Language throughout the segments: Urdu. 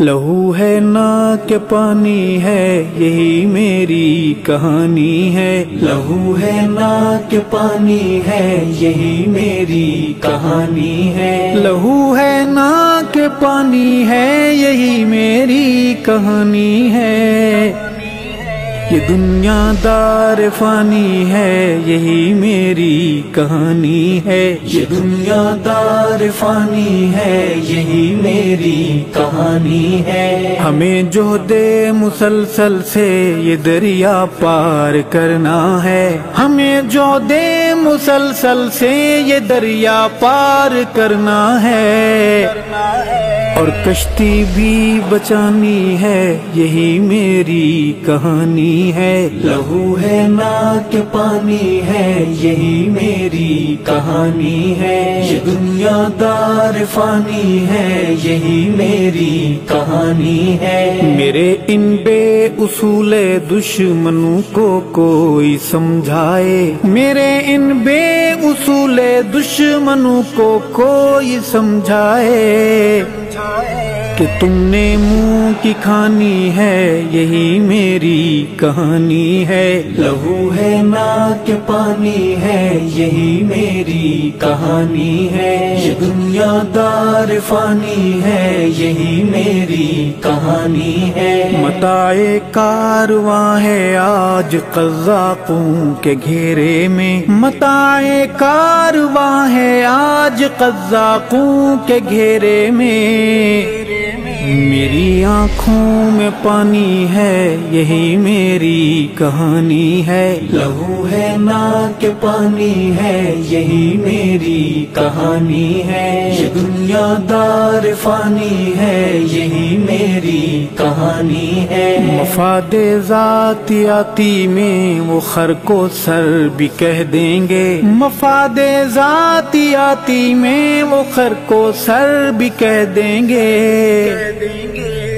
لہو ہے نہ کہ پانی ہے یہی میری کہانی ہے، لہو ہے نہ کہ پانی ہے یہی میری کہانی ہے، لہو ہے نہ کہ پانی ہے یہی میری کہانی ہے، یہ دنیا دار فانی ہے یہی میری کہانی ہے، یہ دنیا دار فانی ہے یہی میری کہانی ہے، ہمیں جو دے مسلسل سے یہ دریا پار کرنا ہے، ہمیں جو دے مسلسل سے یہ دریا پار کرنا ہے، اور کشتی بھی بچانی ہے یہی میری کہانی ہے، لہو ہے نہ کہ پانی ہے یہی میری کہانی ہے، یہ دنیا دار فانی ہے یہی میری کہانی ہے، میرے ان بے اصول دشمنوں کو کوئی سمجھائے، میرے ان بے اصول دشمنوں کو کوئی سمجھائے کہ تم نے منہ کی کھانی ہے یہی میری کہانی ہے، لہو ہے نہ کہ پانی ہے یہی میری کہانی ہے، یہ دنیا دار فانی ہے یہی میری کہانی ہے، متاع کارواں ہے آج قزاقوں کے گھیرے میں، متاع کارواں ہے آج قزاقوں کے گھیرے میں، میری آنکھوں میں پانی ہے یہی میری کہانی ہے، لہو ہے نہ کہ پانی ہے یہی میری کہانی ہے، یہ دنیا دار فانی ہے یہی میری کہانی ہے، مفاد ذاتیاتی میں وہ خر کو سر بھی کہہ دیں گے، مفاد ذاتیاتی میں وہ خر کو سر بھی کہہ دیں گے،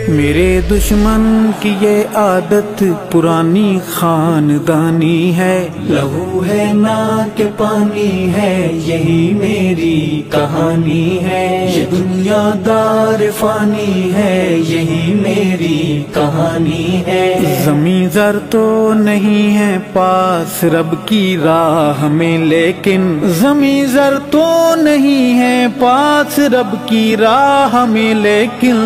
میرے دشمن کی یہ عادت پرانی خاندانی ہے، لہو ہے نہ کہ پانی ہے یہی میری کہانی ہے، یہ دنیا دار فانی ہے یہی میری کہانی ہے، زمین زر تو نہیں ہے پاس رب کی راہ میں لیکن، زمین زر تو نہیں ہے پاس رب کی راہ میں لیکن،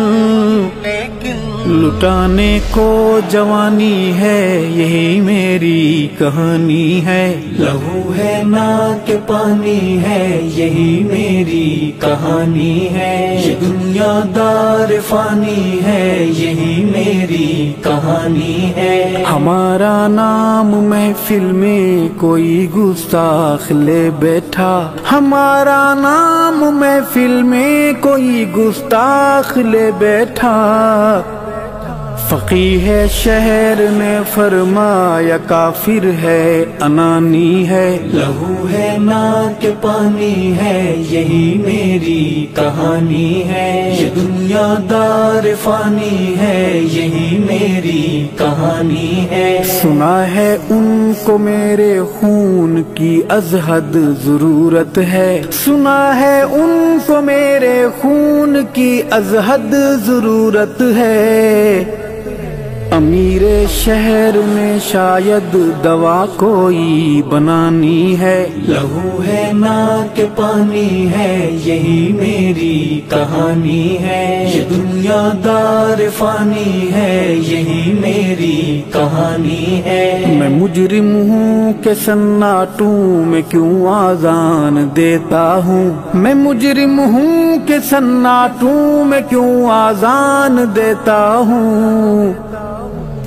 لٹانے کو جوانی ہے یہی میری کہانی ہے، لہو ہے نہ کہ پانی ہے یہی میری کہانی ہے، یہ دنیا دار فانی ہے یہی میری کہانی ہے، ہمارا نام محفل میں کوئی گستاخ لے بیٹھا، ہمارا نام محفل میں کوئی گستاخ لے بیٹھا، فقیہ شہر نے فرمایا کافر ہے انانی ہے، لہو ہے نہ کہ پانی ہے یہی میری کہانی ہے، یہ دنیا دار فانی ہے یہی میری کہانی ہے، سنا ہے ان کو میرے خون کی از حد ضرورت ہے، سنا ہے ان کو میرے خون کی از حد ضرورت ہے، امیر شہر میں شاید دوا کوئی بنانی ہے، لہو ہے نہ کہ پانی ہے یہی میری کہانی ہے، یہ دنیا دار فانی ہے یہی میری کہانی ہے، میں مجرم ہوں کہ سناٹوں میں کیوں آذان دیتا ہوں، میں مجرم ہوں کہ سناٹوں میں کیوں آذان دیتا ہوں،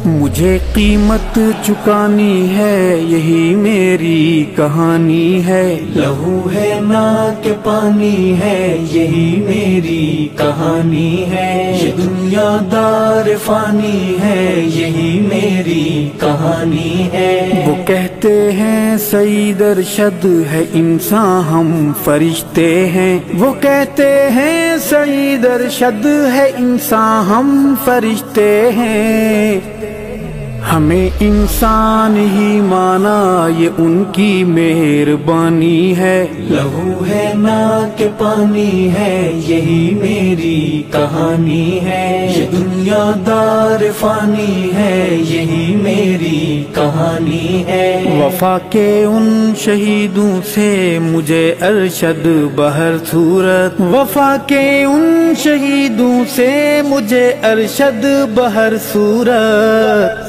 مجھے قیمت چکانی ہے یہی میری کہانی ہے، لہو ہے نہ کہ پانی ہے یہی میری کہانی ہے، یہ دنیا دار فانی ہے یہی میری کہانی ہے، وہ کہتے ہیں سعید ارشد ہے انسان ہم فرشتے ہیں، وہ کہتے ہیں سعید ارشد ہے انسان ہم فرشتے ہیں، ہمیں انسان ہی مانا یہ ان کی مہربانی ہے، لہو ہے نا کہ پانی ہے یہی میری کہانی ہے، یہ دنیا دار فانی ہے یہی میری کہانی ہے، وفا کے ان شہیدوں سے مجھے ارشد بہر صورت، وفا کے ان شہیدوں سے مجھے ارشد بہر صورت،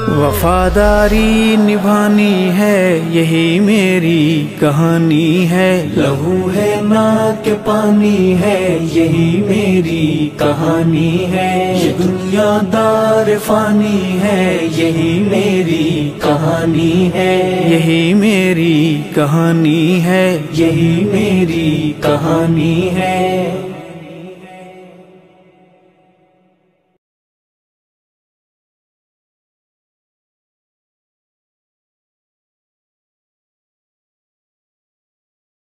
وفاداری نبھانی ہے یہی میری کہانی ہے، لہو ہے نا کہ پانی ہے یہی میری کہانی ہے، یہ دنیا دار فانی ہے یہی میری کہانی ہے، یہی میری کہانی ہے، یہی میری کہانی ہے۔